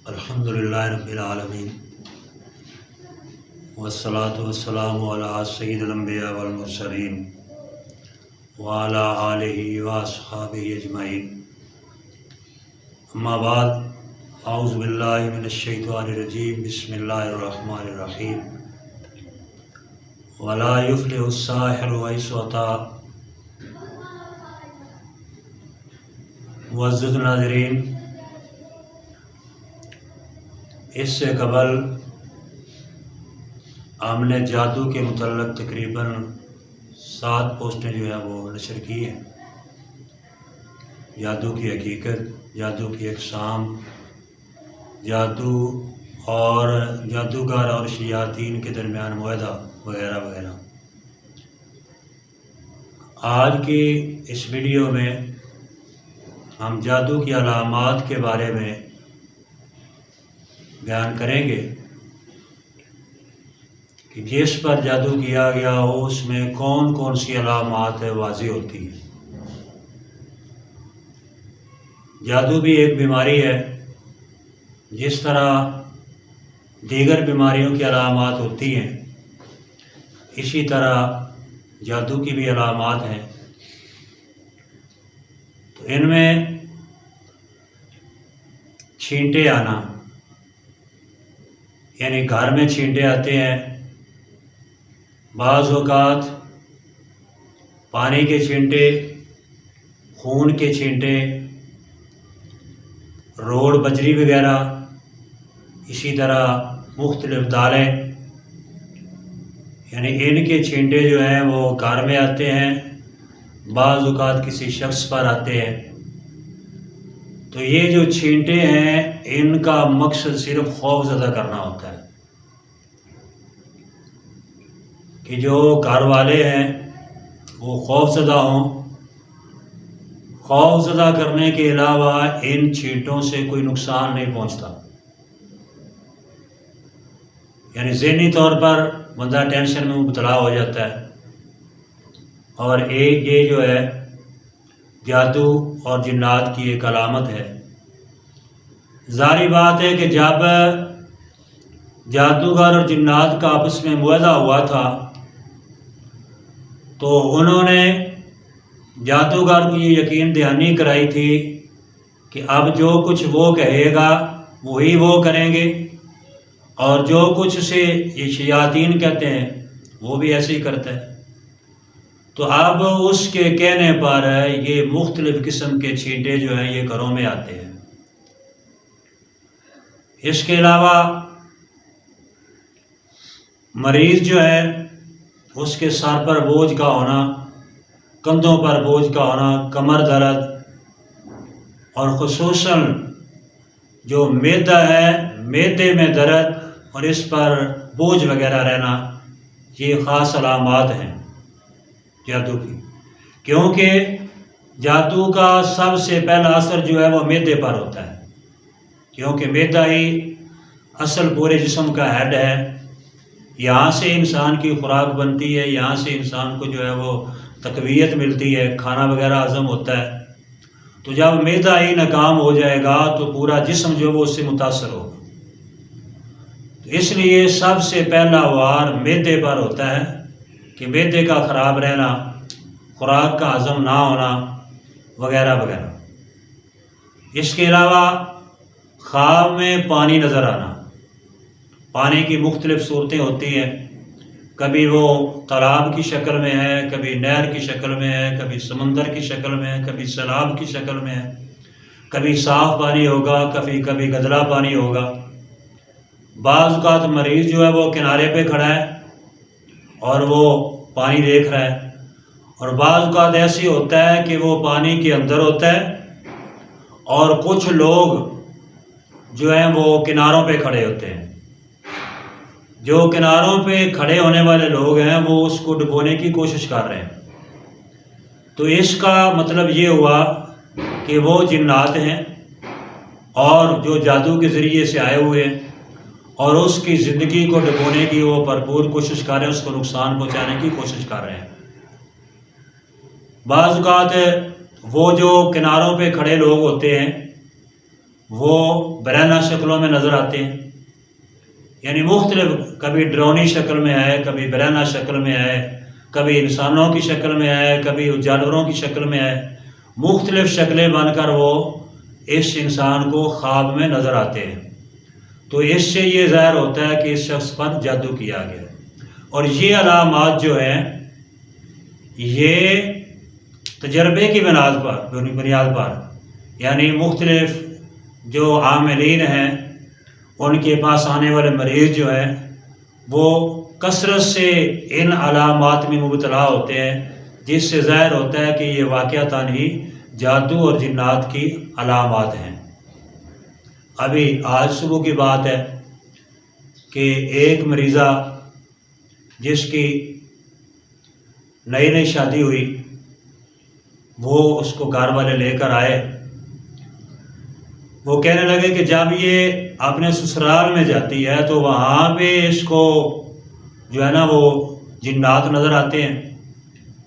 الحمدللہ رب العالمین والصلاة والسلام علی سید الانبیاء والمرسلین وعلی آلہ واصحابہ اجمعین، اما بعد، اعوذ باللہ من الشیطان الرجیم، بسم اللہ الرحمن الرحیم۔ ولا یفلح الساحر حیث اتی۔ معزز ناظرین، اس سے قبل ہم نے جادو کے متعلق تقریباً 7 پوسٹیں جو ہے وہ نشر کی ہیں۔ جادو کی حقیقت، جادو کی اقسام، جادو اور جادوگر اور شیاطین کے درمیان معاہدہ وغیرہ وغیرہ۔ آج کی اس ویڈیو میں ہم جادو کی علامات کے بارے میں بیان کریں گے کہ جس پر جادو کیا گیا ہو اس میں کون کون سی علامات واضح ہوتی ہیں۔ جادو بھی ایک بیماری ہے، جس طرح دیگر بیماریوں کی علامات ہوتی ہیں، اسی طرح جادو کی بھی علامات ہیں۔ تو ان میں چھینٹے آنا، یعنی گھر میں چھینٹے آتے ہیں، بعض اوقات پانی کے چھینٹے، خون کے چھینٹے، روڑ بجری وغیرہ، اسی طرح مختلف دالیں، یعنی ان کے چھینٹے جو ہیں وہ گھر میں آتے ہیں، بعض اوقات کسی شخص پر آتے ہیں۔ تو یہ جو چھینٹے ہیں ان کا مقصد صرف خوف زدہ کرنا ہوتا ہے کہ جو گھر والے ہیں وہ خوف زدہ ہوں۔ خوف زدہ کرنے کے علاوہ ان چھینٹوں سے کوئی نقصان نہیں پہنچتا، یعنی ذہنی طور پر بندہ ٹینشن میں مبتلا ہو جاتا ہے۔ اور ایک یہ جو ہے جادو اور جنات کی ایک علامت ہے۔ ظاہری بات ہے کہ جب جادوگر اور جنات کا آپس میں معاہدہ ہوا تھا تو انہوں نے جادوگر کو یہ یقین دہانی کرائی تھی کہ اب جو کچھ وہ کہے گا وہی وہ کریں گے، اور جو کچھ اسے یہ شیاطین کہتے ہیں وہ بھی ایسے ہی کرتا ہے۔ تو اب اس کے کہنے پر یہ مختلف قسم کے چھینٹے جو ہیں یہ گھروں میں آتے ہیں۔ اس کے علاوہ مریض جو ہے اس کے سر پر بوجھ کا ہونا، کندھوں پر بوجھ کا ہونا، کمر درد، اور خصوصاً جو معدہ ہے معدے میں درد اور اس پر بوجھ وغیرہ رہنا، یہ خاص علامات ہیں جادو کی، کیونکہ جادو کا سب سے پہلا اثر جو ہے وہ معدے پر ہوتا ہے، کیونکہ معدہ ہی اصل پورے جسم کا ہیڈ ہے۔ یہاں سے انسان کی خوراک بنتی ہے، یہاں سے انسان کو جو ہے وہ تقویت ملتی ہے، کھانا وغیرہ ہضم ہوتا ہے۔ تو جب معدہ ہی ناکام ہو جائے گا تو پورا جسم جو ہے وہ اس سے متاثر ہوگا۔ تو اس لیے سب سے پہلا وار معدے پر ہوتا ہے کہ معدے کا خراب رہنا، خوراک کا ہضم نہ ہونا وغیرہ وغیرہ۔ اس کے علاوہ خواب میں پانی نظر آنا، پانی کی مختلف صورتیں ہوتی ہیں، کبھی وہ تالاب کی شکل میں ہے، کبھی نہر کی شکل میں ہے، کبھی سمندر کی شکل میں ہے، کبھی سیلاب کی شکل میں ہے، کبھی صاف پانی ہوگا، کبھی گدلا پانی ہوگا۔ بعض اوقات مریض جو ہے وہ کنارے پہ کھڑا ہے اور وہ پانی دیکھ رہا ہے، اور بعض اوقات ایسی ہوتا ہے کہ وہ پانی کے اندر ہوتا ہے اور کچھ لوگ جو ہیں وہ کناروں پہ کھڑے ہوتے ہیں۔ جو کناروں پہ کھڑے ہونے والے لوگ ہیں وہ اس کو ڈبونے کی کوشش کر رہے ہیں۔ تو اس کا مطلب یہ ہوا کہ وہ جنات ہیں اور جو جادو کے ذریعے سے آئے ہوئے ہیں، اور اس کی زندگی کو ڈبونے کی وہ بھرپور کوشش کر رہے ہیں، اس کو نقصان پہنچانے کی کوشش کر رہے ہیں۔ بعض اوقات وہ جو کناروں پہ کھڑے لوگ ہوتے ہیں وہ برہنہ شکلوں میں نظر آتے ہیں، یعنی مختلف، کبھی ڈرونی شکل میں آئے، کبھی برہنہ شکل میں آئے، کبھی انسانوں کی شکل میں آئے، کبھی جانوروں کی شکل میں آئے، مختلف شکلیں بن کر وہ اس انسان کو خواب میں نظر آتے ہیں۔ تو اس سے یہ ظاہر ہوتا ہے کہ اس شخص پر جادو کیا گیا۔ اور یہ علامات جو ہیں یہ تجربے کی بنیاد پر یعنی مختلف جو عاملین ہیں ان کے پاس آنے والے مریض جو ہیں وہ کثرت سے ان علامات میں مبتلا ہوتے ہیں، جس سے ظاہر ہوتا ہے کہ یہ واقعتاً ہی جادو اور جنات کی علامات ہیں۔ ابھی آج صبح کی بات ہے کہ ایک مریضہ جس کی نئی شادی ہوئی، وہ اس کو گھر والے لے کر آئے، وہ کہنے لگے کہ جب یہ اپنے سسرال میں جاتی ہے تو وہاں پہ اس کو جو ہے نا وہ جنات نظر آتے ہیں،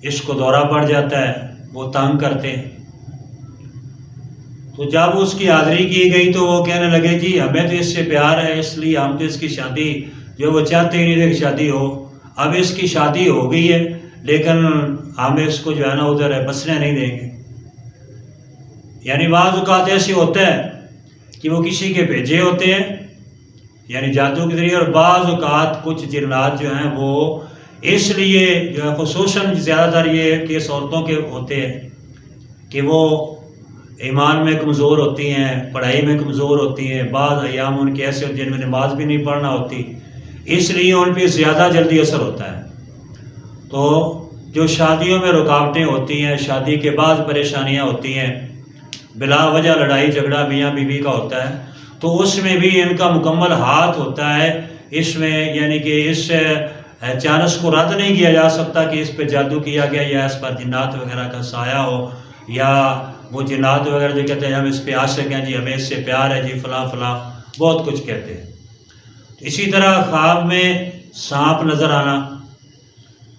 اس کو دورہ پڑ جاتا ہے، وہ تنگ کرتے ہیں۔ تو جب اس کی حاضری کی گئی تو وہ کہنے لگے جی ہمیں تو اس سے پیار ہے، اس لیے ہم تو اس کی شادی جو وہ چاہتے ہی نہیں تھے کہ شادی ہو، اب اس کی شادی ہو گئی ہے لیکن ہم اس کو جو ہے نا ادھر بسنے نہیں دیں گے۔ یعنی بعض اوقات ایسے ہوتا ہے کہ وہ کسی کے بھیجے ہوتے ہیں یعنی جادو کے ذریعے، اور بعض اوقات کچھ جنات جو ہیں وہ اس لیے جو ہے خصوصاً زیادہ تر یہ کیس عورتوں کے ہوتے ہیں کہ وہ ایمان میں کمزور ہوتی ہیں، پڑھائی میں کمزور ہوتی ہیں، بعض ایام ان کے ایسے ہوتے ہیں جن میں نماز بھی نہیں پڑھنا ہوتی، اس لیے ان پہ زیادہ جلدی اثر ہوتا ہے۔ تو جو شادیوں میں رکاوٹیں ہوتی ہیں، شادی کے بعد پریشانیاں ہوتی ہیں، بلا وجہ لڑائی جھگڑا میاں بیوی کا ہوتا ہے، تو اس میں بھی ان کا مکمل ہاتھ ہوتا ہے اس میں، یعنی کہ اس چانس کو رد نہیں کیا جا سکتا کہ اس پہ جادو کیا گیا یا اس پر جنات وغیرہ کا سایہ ہو، یا وہ جنات وغیرہ جو کہتے ہیں ہم اس پہ عاشق ہیں جی، ہمیں اس سے پیار ہے جی، فلاں فلاں بہت کچھ کہتے ہیں۔ اسی طرح خواب میں سانپ نظر آنا،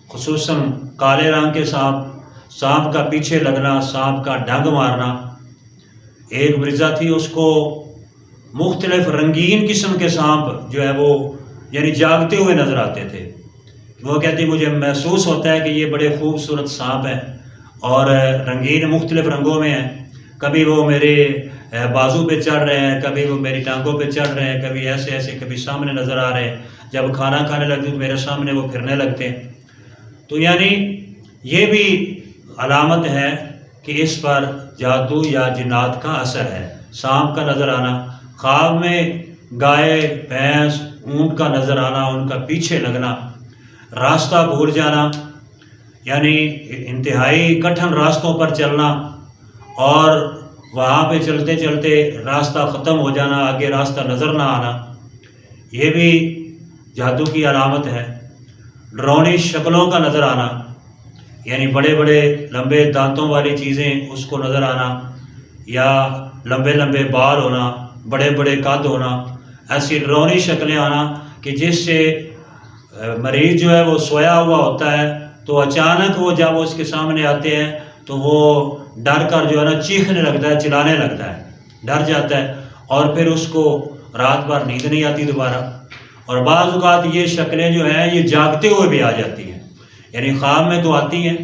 خصوصاً کالے رنگ کے سانپ کا پیچھے لگنا، سانپ کا ڈنگ مارنا۔ ایک مریضہ تھی، اس کو مختلف رنگین قسم کے سانپ جو ہے وہ یعنی جاگتے ہوئے نظر آتے تھے۔ وہ کہتی مجھے محسوس ہوتا ہے کہ یہ بڑے خوبصورت سانپ ہیں اور رنگین مختلف رنگوں میں ہیں، کبھی وہ میرے بازو پہ چڑھ رہے ہیں، کبھی وہ میری ٹانگوں پہ چڑھ رہے ہیں، کبھی ایسے ایسے، کبھی سامنے نظر آ رہے ہیں، جب کھانا کھانے لگتے تو میرے سامنے وہ پھرنے لگتے ہیں۔ تو یعنی یہ بھی علامت ہے کہ اس پر جادو یا جنات کا اثر ہے۔ سانپ کا نظر آنا، خواب میں گائے بھینس اونٹ کا نظر آنا، ان کا پیچھے لگنا، راستہ بھول جانا، یعنی انتہائی کٹھن راستوں پر چلنا اور وہاں پہ چلتے چلتے راستہ ختم ہو جانا، آگے راستہ نظر نہ آنا، یہ بھی جادو کی علامت ہے۔ ڈرونی شکلوں کا نظر آنا، یعنی بڑے بڑے لمبے دانتوں والی چیزیں اس کو نظر آنا، یا لمبے لمبے بال ہونا، بڑے بڑے قد ہونا، ایسی ڈرونی شکلیں آنا کہ جس سے مریض جو ہے وہ سویا ہوا ہوتا ہے تو اچانک وہ جب اس کے سامنے آتے ہیں تو وہ ڈر کر جو ہے نا چیخنے لگتا ہے، چلانے لگتا ہے، ڈر جاتا ہے، اور پھر اس کو رات بھر نیند نہیں آتی دوبارہ۔ اور بعض اوقات یہ شکلیں جو ہیں یہ جاگتے ہوئے بھی آ جاتی ہیں، یعنی خواب میں تو آتی ہیں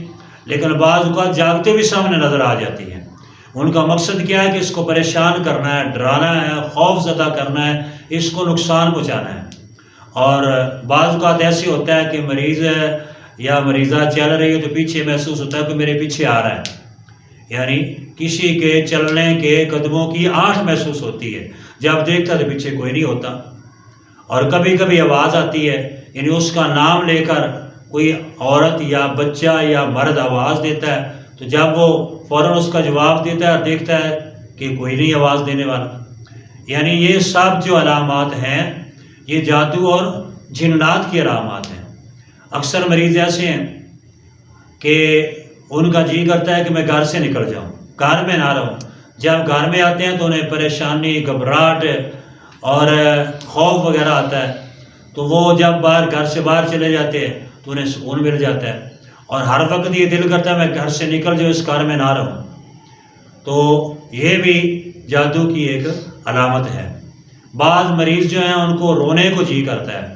لیکن بعض اوقات جاگتے بھی سامنے نظر آ جاتی ہیں۔ ان کا مقصد کیا ہے کہ اس کو پریشان کرنا ہے، ڈرانا ہے، خوف زدہ کرنا ہے، اس کو نقصان پہنچانا ہے۔ اور بعض اوقات ایسے ہوتا ہے کہ مریض یا مریضہ چل رہی ہے تو پیچھے محسوس ہوتا ہے کہ میرے پیچھے آ رہا ہے، یعنی کسی کے چلنے کے قدموں کی آہٹ محسوس ہوتی ہے، جب دیکھتا تو پیچھے کوئی نہیں ہوتا۔ اور کبھی کبھی آواز آتی ہے، یعنی اس کا نام لے کر کوئی عورت یا بچہ یا مرد آواز دیتا ہے، تو جب وہ فوراً اس کا جواب دیتا ہے اور دیکھتا ہے کہ کوئی نہیں آواز دینے والا۔ یعنی یہ سب جو علامات ہیں یہ جادو اور جنات کی علامات ہیں۔ اکثر مریض ایسے ہیں کہ ان کا جی کرتا ہے کہ میں گھر سے نکل جاؤں، گھر میں نہ رہوں، جب گھر میں آتے ہیں تو انہیں پریشانی، گھبراہٹ اور خوف وغیرہ آتا ہے، تو وہ جب گھر سے باہر چلے جاتے ہیں تو انہیں سکون مل جاتا ہے، اور ہر وقت یہ دل کرتا ہے میں گھر سے نکل جاؤں، اس گھر میں نہ رہوں۔ تو یہ بھی جادو کی ایک علامت ہے۔ بعض مریض جو ہیں ان کو رونے کو جی کرتا ہے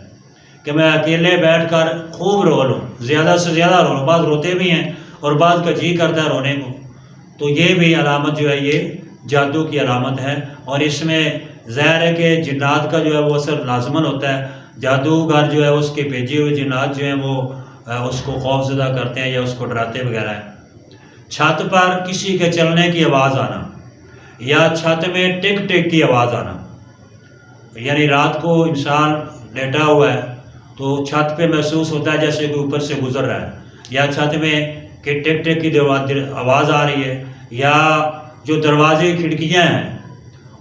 کہ میں اکیلے بیٹھ کر خوب رو لوں، زیادہ سے زیادہ رو لوں، بعض روتے بھی ہیں اور بعض کا جی کرتا ہے رونے کو، تو یہ بھی علامت جو ہے یہ جادو کی علامت ہے۔ اور اس میں ظاہر ہے کہ جنات کا جو ہے وہ اثر لازماً ہوتا ہے، جادوگر جو ہے اس کے بھیجے ہوئے جنات جو ہیں وہ اس کو خوف زدہ کرتے ہیں یا اس کو ڈراتے وغیرہ ہیں۔ چھت پر کسی کے چلنے کی آواز آنا یا چھت میں ٹک ٹک کی آواز آنا، یعنی رات کو انسان لیٹا ہوا ہے تو چھت پہ محسوس ہوتا ہے جیسے کوئی اوپر سے گزر رہا ہے، یا چھت میں کہ ٹک ٹک کی آواز آ رہی ہے، یا جو دروازے کھڑکیاں ہیں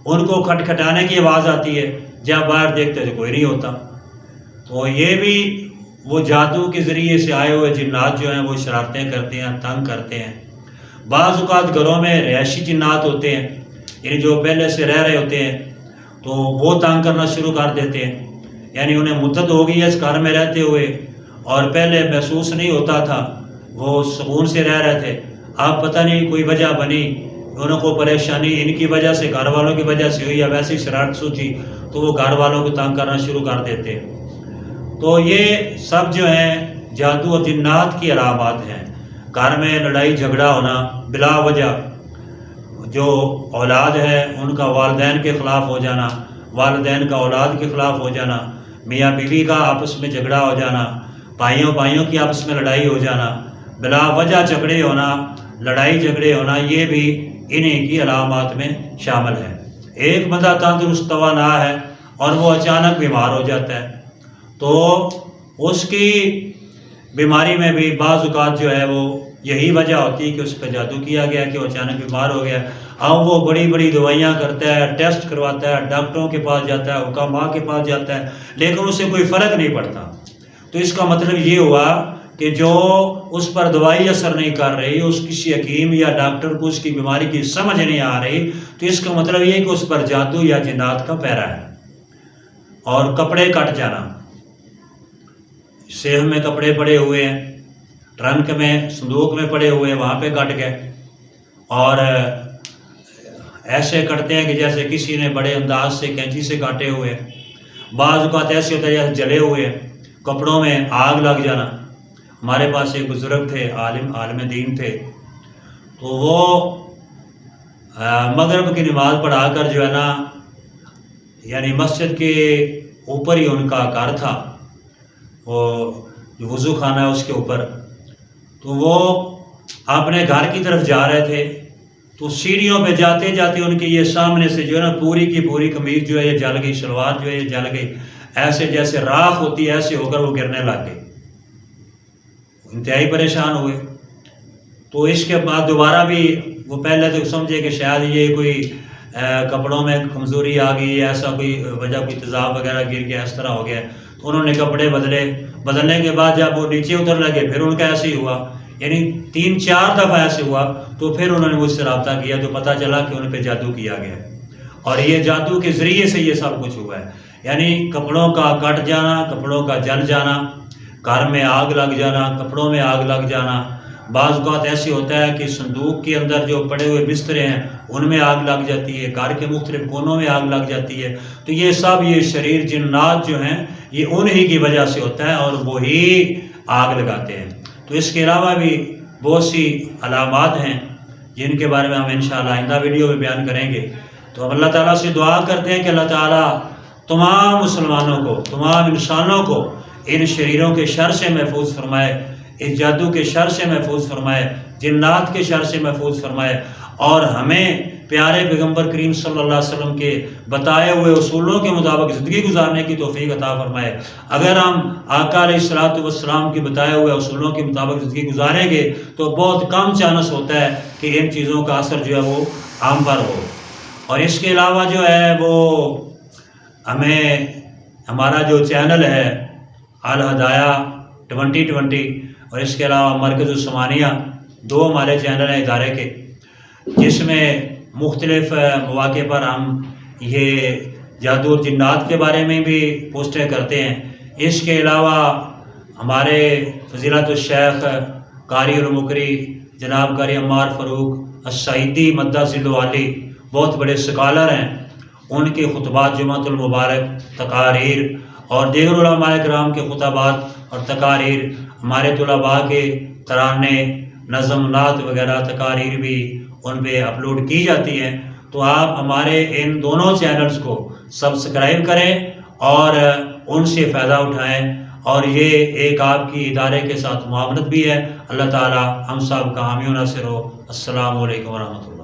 ان کو کھٹکھٹانے کی آواز آتی ہے، جب باہر دیکھتے تو کوئی نہیں ہوتا، تو یہ بھی وہ جادو کے ذریعے سے آئے ہوئے جنات جو ہیں وہ شرارتیں کرتے ہیں، تنگ کرتے ہیں۔ بعض اوقات گھروں میں رہائشی جنات ہوتے ہیں، یعنی جو پہلے سے رہ رہے ہوتے ہیں تو وہ تنگ کرنا شروع کر دیتے ہیں، یعنی انہیں مدت ہو گئی ہے اس گھر میں رہتے ہوئے اور پہلے محسوس نہیں ہوتا تھا، وہ سکون سے رہ رہے تھے، اب پتہ نہیں کوئی وجہ بنی، انہوں کو پریشانی ان کی وجہ سے، گھر والوں کی وجہ سے ہوئی یا ویسی شرارت سوچی تو وہ گھر والوں کو تنگ کرنا شروع کر دیتے ہیں۔ تو یہ سب جو ہیں جادو اور جنات کی علامات ہیں۔ گھر میں لڑائی جھگڑا ہونا بلا وجہ، جو اولاد ہے ان کا والدین کے خلاف ہو جانا، والدین کا اولاد کے خلاف ہو جانا، میاں بیوی کا آپس میں جھگڑا ہو جانا، بھائیوں کی آپس میں لڑائی ہو جانا، بلا وجہ جھگڑے ہونا، لڑائی جھگڑے ہونا، یہ بھی انہی کی علامات میں شامل ہے۔ ایک بندہ تندرست توانا ہے اور وہ اچانک بیمار ہو جاتا ہے تو اس کی بیماری میں بھی بعض اوقات جو ہے وہ یہی وجہ ہوتی ہے کہ اس پہ جادو کیا گیا کہ وہ اچانک بیمار ہو گیا، اب وہ بڑی بڑی دوائیاں کرتا ہے، ٹیسٹ کرواتا ہے، ڈاکٹروں کے پاس جاتا ہے، حکماء کے پاس جاتا ہے، لیکن اسے کوئی فرق نہیں پڑتا، تو اس کا مطلب یہ ہوا کہ جو اس پر دوائی اثر نہیں کر رہی، اس کسی حکیم یا ڈاکٹر کو اس کی بیماری کی سمجھ نہیں آ رہی، تو اس کا مطلب یہ کہ اس پر جادو یا جنات کا پیرا ہے۔ اور کپڑے کٹ جانا، سیف میں کپڑے پڑے ہوئے ہیں، ٹرنک میں، صندوق میں پڑے ہوئے ہیں، وہاں پہ کٹ گئے، اور ایسے کٹتے ہیں کہ جیسے کسی نے بڑے انداز سے کینچی سے کاٹے ہوئے ہیں۔ بعض اوقات ایسے ہوتا ہے جیسے جلے ہوئے ہیں، کپڑوں میں آگ لگ جانا۔ ہمارے پاس ایک بزرگ تھے، عالم دین تھے، تو وہ مغرب کی نماز پڑھا کر جو ہے نا، یعنی مسجد کے اوپر ہی ان کا گھر تھا، وہ جو وضو خانہ ہے اس کے اوپر، تو وہ اپنے گھر کی طرف جا رہے تھے تو سیڑھیوں پہ جاتے جاتے ان کے یہ سامنے سے جو ہے نا پوری کی پوری قمیض جو ہے یہ جل گئی، شلوار جو ہے یہ جل گئی، ایسے جیسے راکھ ہوتی ہے ایسے ہو کر وہ گرنے لگ گئی، انتہائی پریشان ہوئے۔ تو اس کے بعد دوبارہ بھی وہ پہلے تو سمجھے کہ شاید یہ کوئی کپڑوں میں کمزوری آ گئی، ایسا کوئی وجہ، کوئی تیزاب وغیرہ گر گیا، اس طرح ہو گیا، تو انہوں نے کپڑے بدلنے کے بعد جب وہ نیچے اتر لگے پھر ان کا ایسے ہی ہوا، یعنی 3-4 دفعہ ایسے ہوا، تو پھر انہوں نے مجھ سے رابطہ کیا تو پتہ چلا کہ ان پہ جادو کیا گیا، اور یہ جادو کے ذریعے سے یہ سب کچھ ہوا ہے، یعنی کپڑوں کا کٹ جانا، کپڑوں کا جل جانا، گھر میں آگ لگ جانا، کپڑوں میں آگ لگ جانا۔ بعض اوقات ایسے ہوتا ہے کہ صندوق کے اندر جو پڑے ہوئے بسترے ہیں ان میں آگ لگ جاتی ہے، گھر کے مختلف کونوں میں آگ لگ جاتی ہے، تو یہ سب یہ شریر جنات جو ہیں یہ انہی کی وجہ سے ہوتا ہے اور وہی آگ لگاتے ہیں۔ تو اس کے علاوہ بھی بہت سی علامات ہیں جن کے بارے میں ہم انشاءاللہ آئندہ ویڈیو میں بیان کریں گے۔ تو ہم اللہ تعالیٰ سے دعا کرتے ہیں کہ اللہ تعالیٰ تمام مسلمانوں کو، تمام انسانوں کو ان شریروں کے شر سے محفوظ فرمائے، اس جادو کے شر سے محفوظ فرمائے، جنات کے شر سے محفوظ فرمائے، اور ہمیں پیارے پیغمبر کریم صلی اللہ علیہ وسلم کے بتائے ہوئے اصولوں کے مطابق زندگی گزارنے کی توفیق عطا فرمائے۔ اگر ہم آقا علیہ الصلوۃ والسلام کے بتائے ہوئے اصولوں کے مطابق زندگی گزاریں گے تو بہت کم چانس ہوتا ہے کہ ان چیزوں کا اثر جو ہے وہ ہم پر ہو۔ اور اس کے علاوہ جو ہے وہ ہمیں ہمارا جو چینل ہے الہدایہ 2020 اور اس کے علاوہ مرکز السمانیہ، 2 ہمارے چینل ہیں ادارے کے، جس میں مختلف مواقع پر ہم یہ جادو اور جنات کے بارے میں بھی پوسٹیں کرتے ہیں۔ اس کے علاوہ ہمارے فضیلت الشیخ قاری المقری جناب قاری عمار فاروق السعیدی مدہ ذلہ عالی بہت بڑے سکالر ہیں، ان کے خطبات جمعۃ المبارک، تقاریر اور دیگر علماء کرام کے خطبات اور تقاریر، ہمارے طلباء کے ترانے، نظم نعت وغیرہ تقاریر بھی ان پہ اپلوڈ کی جاتی ہیں۔ تو آپ ہمارے ان دونوں چینلز کو سبسکرائب کریں اور ان سے فائدہ اٹھائیں، اور یہ ایک آپ کی ادارے کے ساتھ معاونت بھی ہے۔ اللہ تعالی ہم سب کا حامی و ناصر ہو۔ السلام علیکم ورحمۃ اللہ۔